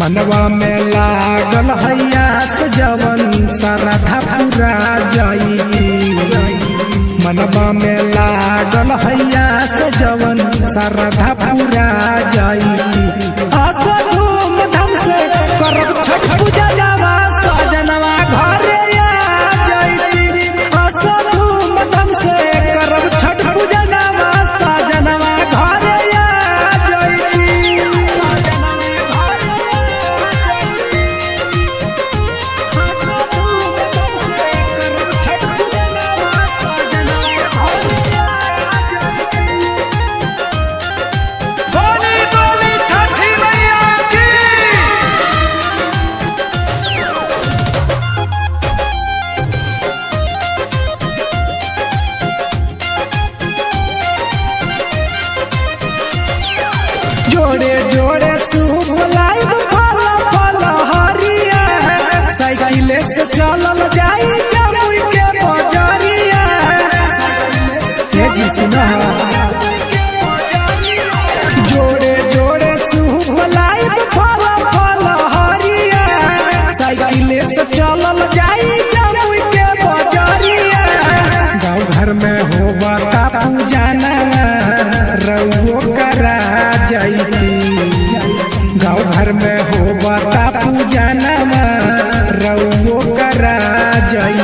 मनवा में लागल हैया सजवन श्रद्धा पूरा जाई। मनवा में लागल हैया सजवन श्रद्धा पूरा जाई। आसो धूम धाम से करब छठ पूजा जावा सजनवा घरे आ जाई। आसो धूम धाम से करब छठ पूजा जावा सजनवा घरे आ जाई। बोली बोली छठी मैया की। जोड़े जोड़े सूप लाइब फल फल हरिया। साइकिल से चलल जाई जमुई के बजरिया। ये जी सुना। जोड़े जोड़े सूप लाइब फल फल हरिया। साइकिल से चलल जाई जमुई के बजरिया। गाँव घर में हो बता पूजा रउओ करा जाई। गाँव घर में हो बता पूजा रउओ करा जाई।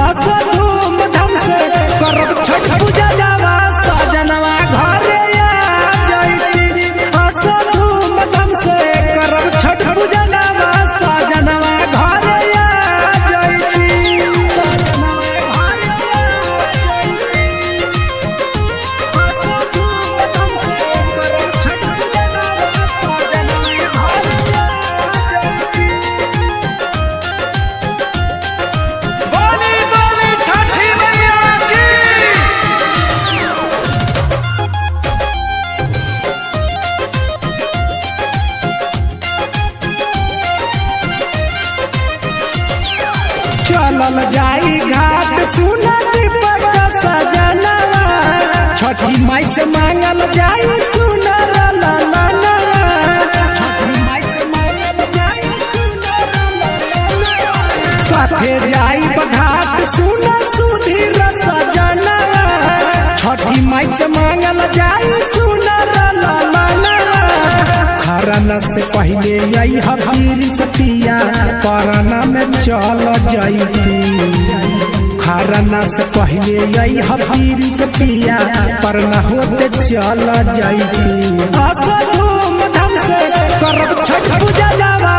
आसो धूम धाम से करब छठ पूजा जावा सजनवा घरे आ जाई। आसो धूम धाम से करब छठ पूजा जावा सजनवा घरे आ जाई। बोली बोली छठी मैया की। चलल जाई घाट सुना दीपक सजनवा। छठी माई से मांगल जाई सुनर ललनवा। साथे जाई घाट सुना सुधीर सजनवा। छठी माई से मांगल जाई सुनर ललनवा। खरना से पहले आई हबीर सतिया परना में चल जाई। खरना से पहले आई हबीर सतिया परना होते चल जाई। आसो धूम धाम से करब छठ पूजा जावा